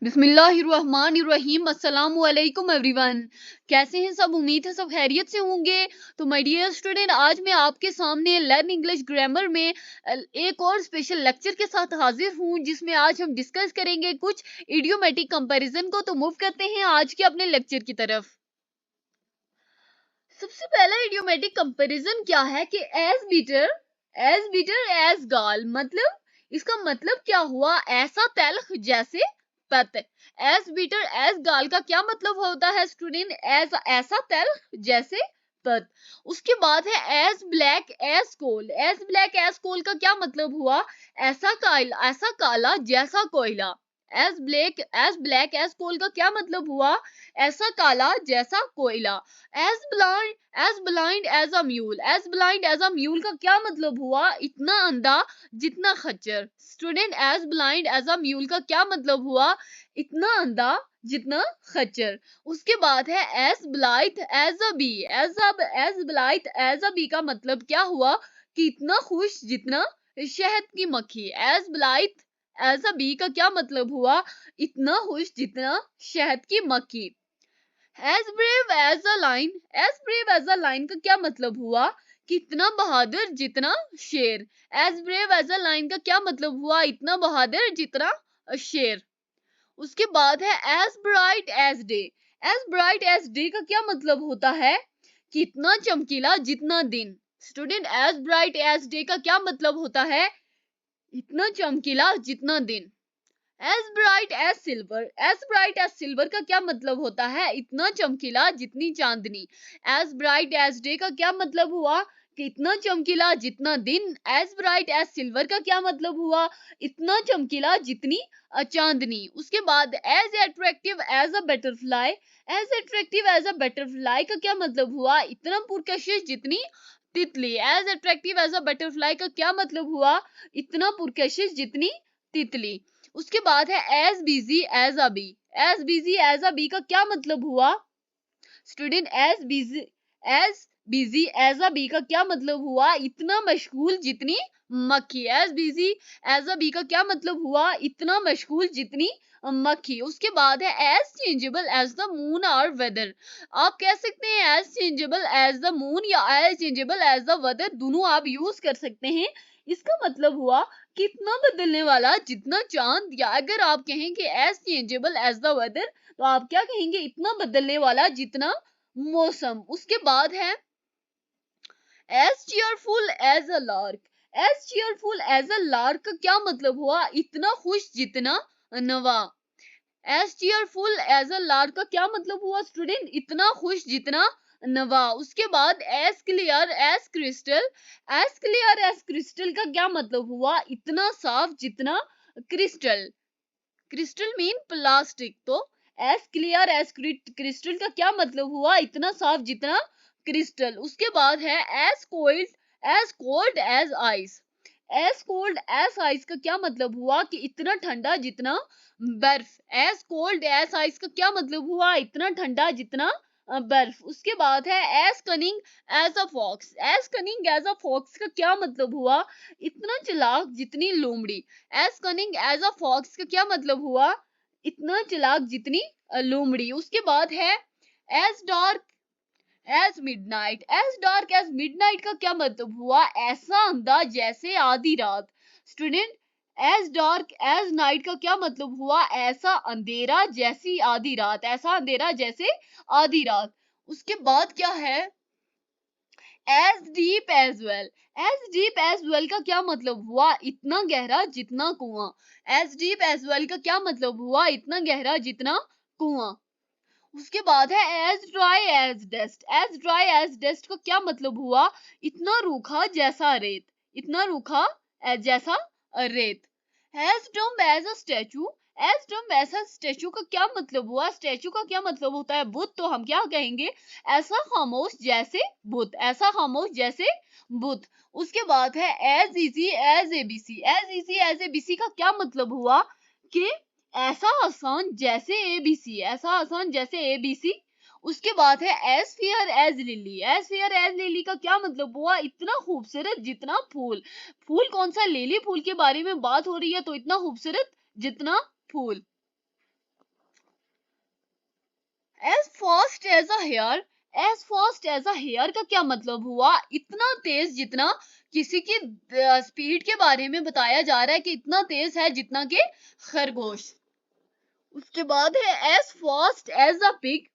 बिस्मिल्लाहिर्रहमानिर्रहीम। अस्सलाम वालेकुम एवरीवन। कैसे हैं सब? उम्मीद है सब खैरियत से होंगे। तो माय डियर स्टूडेंट, आज मैं आपके सामने लर्न इंग्लिश ग्रामर में एक और स्पेशल लेक्चर के साथ हाजिर हूं, जिसमें आज हम डिस्कस करेंगे कुछ इडियोमेटिक कंपैरिजन को। तो मूव करते हैं आज के अपने लेक्चर की तरफ। सबसे पहला इडियोमेटिक कंपैरिजन क्या है कि एज बिटर एज गाल। मतलब इसका मतलब क्या हुआ? ऐसा तल्ख जैसे पत। एज बिटर एज गाल का क्या मतलब होता है स्टूडेंट? एज ऐसा तल्ख जैसे पत। उसके बाद है as black as coal. As black as coal का क्या मतलब हुआ? ऐसा काला जैसा कोयला। एज ब्लैक एज कोल का क्या मतलब हुआ? ऐसा काला जैसा कोयला। As blind as a mule. As blind as a mule का क्या मतलब हुआ? इतना अंधा जितना खच्चर। Student, as blind as a mule का क्या मतलब हुआ? इतना अंधा जितना खच्चर। उसके बाद है as blithe as a bee. As blithe as a bee का मतलब क्या हुआ? कि इतना खुश जितना शहद की मक्खी। As blithe as a bee का क्या मतलब हुआ? इतना खुश जितना शहद की मक्खी। As brave as a lion. As brave as a lion का क्या मतलब हुआ? कितना बहादुर जितना शेर। As brave as a lion का क्या मतलब हुआ? इतना बहादुर जितना शेर। उसके बाद है as bright as day. As bright as day का क्या मतलब होता है? कितना चमकीला जितना दिन। Student, as bright as day का क्या मतलब होता है? इतना चमकीला जितना दिन। As bright as silver. As bright as silver का क्या मतलब होता है? इतना चमकीला जितनी चांदनी। एज ब्राइट एज डे का क्या मतलब हुआ? कि इतना चमकीला जितना दिन। एज ब्राइट एज सिल्वर का क्या मतलब हुआ? इतना चमकीला जितनी चांदनी। उसके बाद as attractive as a butterfly. As attractive as a butterfly का क्या मतलब हुआ? इतना पुरकशिश जितनी तितली। As attractive as a butterfly का क्या मतलब हुआ? इतना पुरकशिश जितनी तितली। उसके बाद है as busy as a bee. As busy as a bee का क्या मतलब हुआ? Student, as busy as a bee का क्या मतलब हुआ? इतना मशगूल जितनी मक्खी। As busy as a bee का क्या मतलब हुआ? इतना मशगूल जितनी मक्खी। उसके बाद है as changeable as the moon और वेदर। आप कह सकते हैं as changeable as the moon या as changeable as the weather, दोनों आप यूज कर सकते हैं। इसका मतलब हुआ कितना बदलने वाला जितना चांद। या अगर आप कहें कि as changeable as the weather, तो आप क्या कहेंगे? इतना बदलने वाला जितना मौसम। उसके बाद है as cheerful as a lark. As cheerful as a lark का क्या मतलब हुआ? इतना खुश जितना नवा। As cheerful as a lark का क्या मतलब हुआ स्टूडेंट? इतना खुश जितना नवा। उसके बाद as clear as crystal. As clear as crystal का क्या मतलब हुआ? इतना साफ जितना क्रिस्टल। Crystal mean plastic. तो एज क्लियर एज क्रिस्टल का क्या मतलब हुआ? इतना साफ जितना क्रिस्टल। उसके बाद है as cold as ice. As cold as ice का क्या मतलब हुआ? कि इतना ठंडा जितना बर्फ। एज कोल्ड एज आइस का क्या मतलब हुआ? इतना ठंडा जितना बर्फ। उसके बाद है as cunning as a fox. As cunning as a fox का क्या मतलब हुआ? इतना चालाक जितनी लोमड़ी। As cunning as a fox का क्या मतलब हुआ? इतना चालाक जितनी लोमड़ी। उसके बाद है as dark as midnight. As dark as midnight का क्या मतलब हुआ? ऐसा अंधा जैसे आधी रात। Student, as dark as night का क्या मतलब हुआ? ऐसा अंधेरा जैसी आधी रात। ऐसा अंधेरा जैसे आधी रात। उसके बाद क्या है? As deep as well. As deep as well का क्या मतलब हुआ? इतना गहरा जितना कुआं। एज डीप एज वेल का क्या मतलब हुआ? इतना गहरा जितना कुआं। उसके बाद है as dry as dust. As dry as dust का क्या मतलब हुआ? इतना रूखा जैसा रेत। इतना रूखा जैसा रेत। As dumb as a statue. As dumb as a statue का क्या मतलब हुआ? स्टैचू का क्या मतलब होता है? बुत। तो हम क्या कहेंगे? ऐसा खामोश जैसे बुत। ऐसा खामोश जैसे बुत। उसके बाद है as easy as ABC. As easy as ABC का क्या मतलब हुआ? कि ऐसा आसान जैसे एबीसी। ऐसा आसान जैसे एबीसी। उसके बाद है as fair as lily. As fair as lily का क्या मतलब हुआ? इतना खूबसूरत जितना फूल। फूल कौन सा? लिली फूल के बारे में बात हो रही है, तो इतना खूबसूरत जितना फूल। As fast as a hare, as fast as a hare का क्या मतलब हुआ? इतना तेज जितना किसी की स्पीड के बारे में बताया जा रहा है कि इतना तेज है जितना कि खरगोश। उसके बाद है as fast as a pig,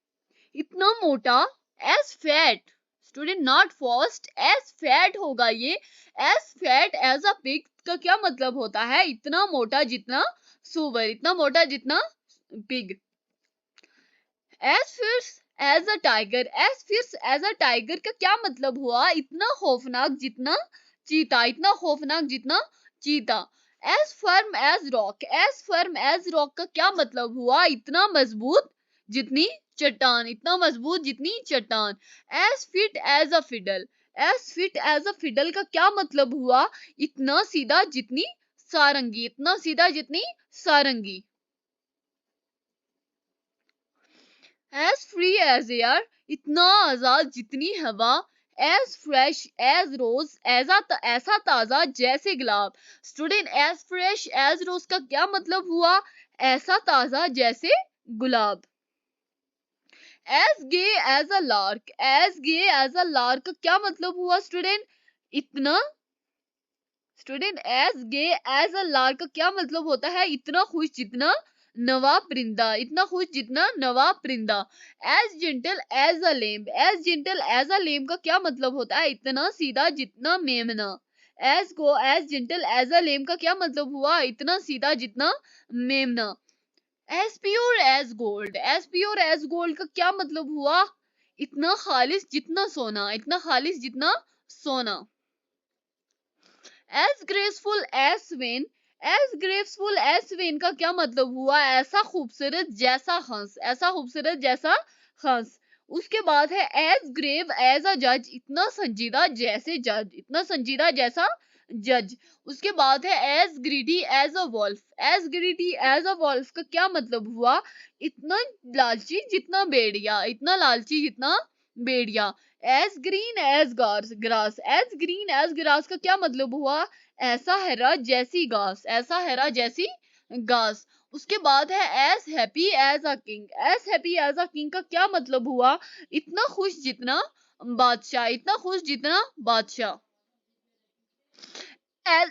इतना मोटा। As fat, student not fast, as fat होगा ये। As fat as a pig का क्या मतलब होता है? इतना मोटा जितना सुअर, इतना मोटा जितना pig. As fierce as a tiger, as fierce as a tiger का क्या मतलब हुआ? इतना खौफनाक जितना चीता, इतना खौफनाक जितना चीता। As firm as rock, as firm as rock का क्या मतलब हुआ? इतना मजबूत जितनी चट्टान, इतना मजबूत जितनी चट्टान। As fit as a fiddle, as fit as a fiddle का क्या मतलब हुआ? इतना सीधा जितनी सारंगी, इतना सीधा जितनी सारंगी। एज फ्री एज एयर, इतना आजाद जितनी हवा। एज फ्रेश एज रोज, ऐसा ताजा जैसे गुलाब। Student as fresh as rose का क्या मतलब हुआ? ऐसा ताजा जैसे गुलाब। As gay as a lark, as gay as a lark का क्या मतलब हुआ स्टूडेंट? इतना, student as gay as a lark का क्या मतलब होता है? इतना खुश जितना नवा परिंदा, इतना खुश जितना नवा परिंदा। As gentle as a lamb, as gentle as a lamb का क्या मतलब होता है? इतना सीधा जितना मेमना। As gentle as a lamb का क्या मतलब हुआ? इतना सीधा जितना मेमना। As pure as gold, as pure as gold का क्या मतलब हुआ? इतना खालिस जितना सोना, इतना खालिस जितना सोना। एज ग्रेसफुल एज स्वेन, एज ग्रेसफुल एज स्वेन का क्या मतलब हुआ? ऐसा खूबसूरत जैसा हंस, ऐसा खूबसूरत जैसा हंस। उसके बाद है एज ग्रेव एज अ जज, इतना संजीदा जैसे जज, इतना संजीदा जैसा जज। उसके बाद है as greedy as a wolf, as greedy as a wolf का क्या मतलब हुआ? इतना लालची जितना भेड़िया, इतना लालची जितना भेड़िया। As green as grass, as green as grass का क्या मतलब हुआ? ऐसा हरा जैसी घास, ऐसा हरा जैसी घास। उसके बाद है as happy as a king, as happy as a king का क्या मतलब हुआ? इतना खुश जितना बादशाह, इतना खुश जितना बादशाह। As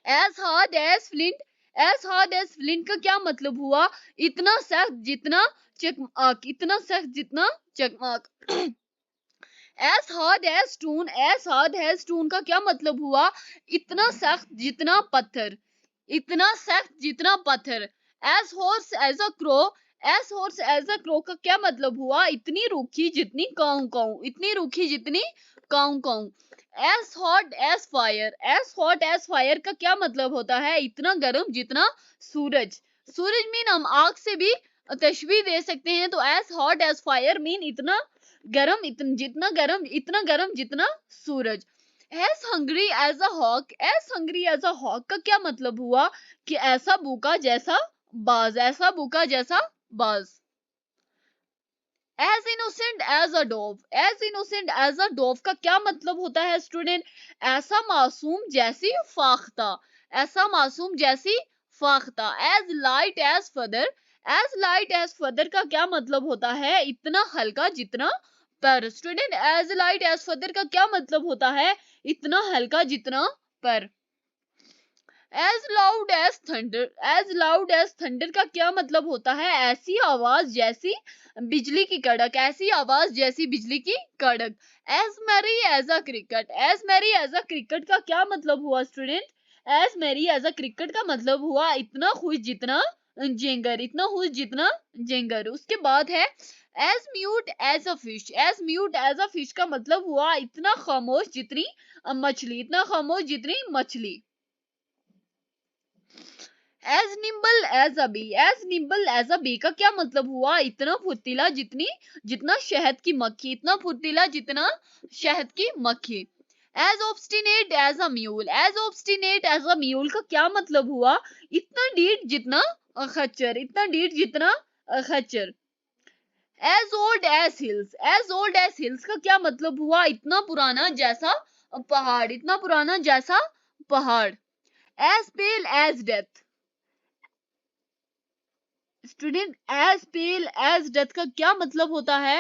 as hard as flint, as hard as flint का क्या मतलब हुआ? इतना सख्त जितना चकमाक, इतना सख्त जितना चकमाक। As hard as stone, as hard as stone का क्या मतलब हुआ? इतना सख्त जितना पत्थर, इतना सख्त जितना पत्थर। As hoarse as a crow, as hoarse as a crow का क्या मतलब हुआ? इतनी रूखी जितनी काऊ काऊ, इतनी रूखी जितनी cow cow. As hot as fire, as hot as fire का क्या मतलब होता है? इतना गर्म जितना सूरज। सूरज मीन हम आग से भी तशबीह दे सकते हैं, तो as hot as fire mean इतना गरम, जितना गरम, इतना गरम जितना सूरज। As hungry as a hawk, as hungry as a hawk का क्या मतलब हुआ? कि ऐसा भूखा जैसा बाज, ऐसा भूखा जैसा बाज। As innocent as a dove, as innocent as a dove का क्या मतलब होता है स्टूडेंट? ऐसा मासूम जैसी फाख्ता, ऐसा मासूम जैसी फाख्ता। As light as feather, as light as feather का क्या मतलब होता है? इतना हल्का जितना पर। Student as light as feather का क्या मतलब होता है? इतना हल्का जितना पर। As loud as thunder, as loud as thunder का क्या मतलब होता है? ऐसी आवाज जैसी बिजली की कड़क, ऐसी आवाज जैसी बिजली की कड़क। As merry as a cricket, as merry as a cricket का क्या मतलब हुआ student? As merry as a cricket का मतलब हुआ इतना खुश जितना जेंगर, इतना खुश जितना जेंगर। उसके बाद है as mute as a fish, as mute as a fish का मतलब हुआ इतना खामोश जितनी मछली, इतना खामोश जितनी मछली। As nimble as a bee, as nimble as a bee का क्या मतलब हुआ? इतना फुर्तीला जितनी जितना शहद की मक्खी, इतना फुर्तीला जितना शहद की मक्खी। As obstinate as a mule, as obstinate as a mule का क्या मतलब हुआ? इतना डीठ जितना खच्चर, इतना डीठ जितना खच्चर। As old as hills, as old as hills का क्या मतलब हुआ? इतना पुराना जैसा पहाड़, इतना पुराना जैसा पहाड़। एज पेल एज डेथ, स्टूडेंट एज पेल एज डेथ का क्या मतलब होता है?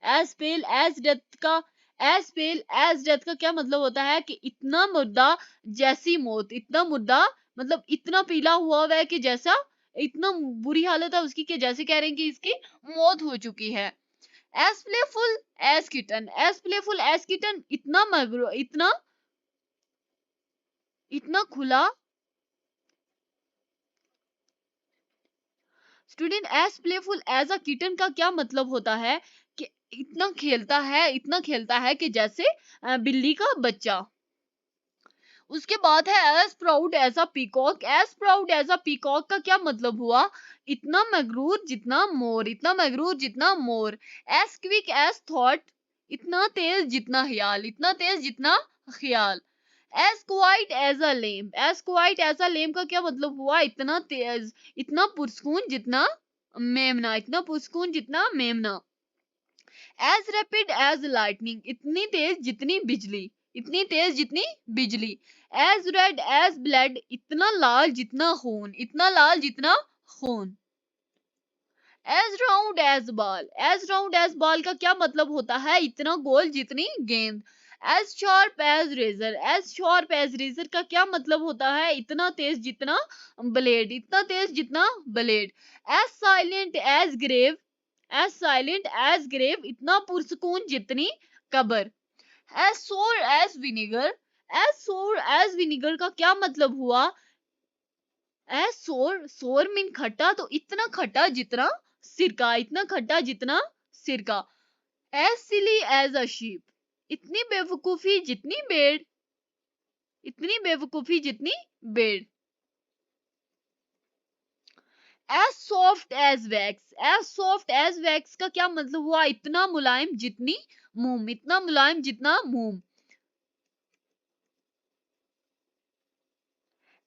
एज पेल एज डेथ का एज पेल एज डेथ का क्या मतलब होता है कि इतना मुर्दा जैसी मौत, इतना मुर्दा मतलब इतना पीला हुआ है कि जैसा, इतना बुरी हालत है उसकी कि जैसे कह रहे हैं कि इसकी मौत हो चुकी है। As playful as kitten, as playful as kitten इतना मगरू, इतना इतना खुला। Student as playful as a kitten का क्या मतलब होता है कि इतना खेलता है कि जैसे बिल्ली का बच्चा। उसके बाद है as proud as a peacock, as proud as a peacock का क्या मतलब हुआ? इतना मगरूर जितना मोर, इतना मगरूर जितना मोर। एज क्विक एज थॉट, इतना तेज जितना ख्याल, इतना तेज जितना ख्याल। As quiet as a lamb, as quiet as a lamb का क्या मतलब हुआ? इतना तेज, इतना पुरस्कून जितना मेमना, इतना पुरस्कून जितना मेमना। एज रैपिड एज लाइटनिंग, इतनी तेज जितनी बिजली, इतनी तेज जितनी बिजली। एज रेड एज ब्लड, इतना लाल जितना खून, इतना लाल जितना खून। As round as ball, as round as ball का क्या मतलब होता है? इतना गोल जितनी गेंद। As sharp as razor, as sharp as razor का क्या मतलब होता है? इतना तेज जितना ब्लेड, इतना तेज जितना blade. As silent as grave, as silent as grave इतना पुरसकून जितनी कब्र। As sour as vinegar, as sour as vinegar का क्या मतलब हुआ? एज सोर, सोर मीन खट्टा, तो इतना खट्टा जितना सिरका, इतना खट्टा जितना सिरका। As silly as a sheep, इतनी बेवकूफी जितनी भेड़, इतनी बेवकूफी जितनी भेड़। As soft as wax, as soft as wax का क्या मतलब हुआ? इतना मुलायम जितनी मोम, इतना मुलायम जितना मोम।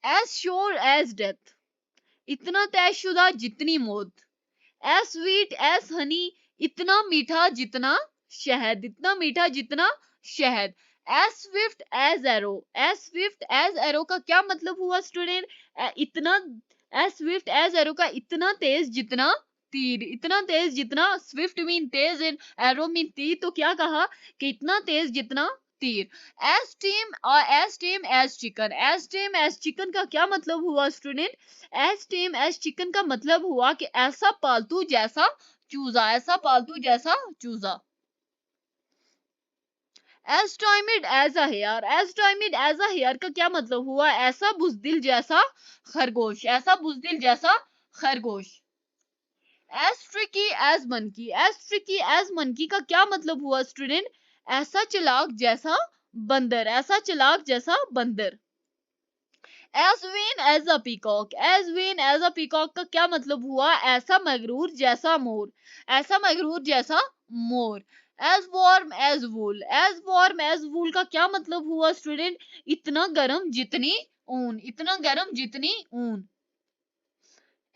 एज श्योर एज डेथ, इतना तयशुदा जितनी मौत। एज स्वीट एज हनी, इतना मीठा जितना शहद, इतना मीठा जितना शहद। As swift as arrow, as swift as arrow का क्या मतलब हुआ स्टूडेंट? इतना, एज स्विफ्ट एज एरो का इतना तेज जितना तीर, इतना तेज जितना, Swift mean Tej and arrow mean तीर, तो क्या कहा कि इतना तेज जितना तीर। एज टेम एज टेम एज चिकन, एज टेम एज चिकन का क्या मतलब हुआ स्टूडेंट? एज टेम एज चिकन का मतलब हुआ कि ऐसा पालतू जैसा चूजा, ऐसा पालतू जैसा चूजा। As timid as a hare, as timid as a hare का क्या मतलब हुआ? ऐसा बुजदिल जैसा खरगोश, ऐसा बुजदिल जैसा खरगोश। As tricky as monkey, as tricky as monkey का क्या मतलब हुआ स्टूडेंट? ऐसा चालाक जैसा बंदर, ऐसा चालाक जैसा बंदर। As vain as a peacock, as vain as a peacock का क्या मतलब हुआ? ऐसा मगरूर जैसा मोर, ऐसा मगरूर जैसा मोर। एज वार्म एज वूल, एज वार्म एज वूल का क्या मतलब हुआ स्टूडेंट? इतना गर्म जितनी ऊन, इतना गर्म जितनी ऊन।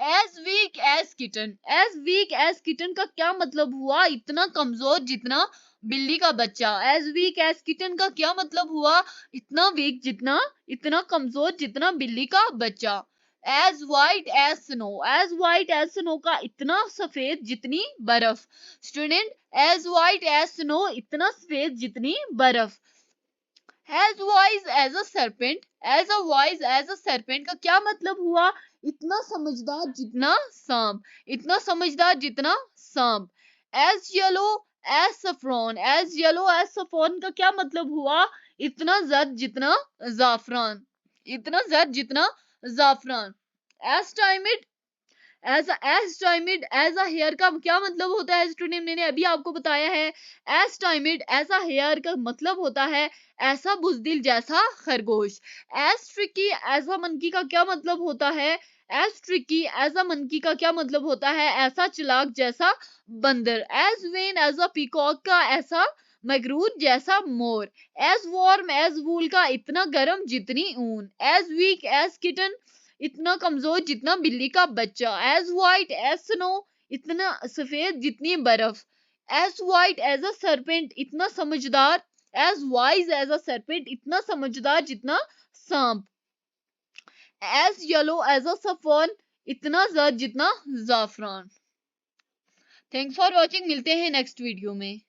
As weak as kitten, as weak as kitten का क्या मतलब हुआ? इतना कमजोर जितना बिल्ली का बच्चा। एज वीक एज किटन का क्या मतलब हुआ? इतना वीक जितना, इतना कमजोर जितना बिल्ली का बच्चा। As white as snow, as white as snow का इतना सफेद जितनी बर्फ। Student as white as snow इतना सफेद जितनी बर्फ। as wise as a serpent, as a wise as a serpent का क्या मतलब हुआ? इतना समझदार जितना सांप, इतना समझदार जितना सांप। as yellow as saffron, as yellow as saffron का क्या मतलब हुआ? इतना जर्द जितना जाफरान, इतना जर्द जितना जाफरान। as timid as timid as a hare का क्या मतलब होता है स्टूडेंट? मैंने अभी आपको बताया है। As timid as a hare का मतलब होता है ऐसा बुजदिल जैसा खरगोश। As tricky as a monkey का क्या मतलब होता है? As tricky as a monkey का क्या मतलब होता है? ऐसा चालाक जैसा बंदर। As vain as a peacock का ऐसा मगरूर जैसा मोर। एज वार्म एज वूल का इतना गर्म जितनी ऊन। एज वीक एज किटन इतना कमजोर जितना बिल्ली का बच्चा। एज वाइट एज स्नो इतना सफेद जितनी बर्फ। As white as a serpent इतना समझदार। As wise as a serpent इतना समझदार जितना सांप। As yellow as a saffron इतना जर्द जितना जाफरान। थैंक्स फॉर वॉचिंग, मिलते हैं नेक्स्ट वीडियो में।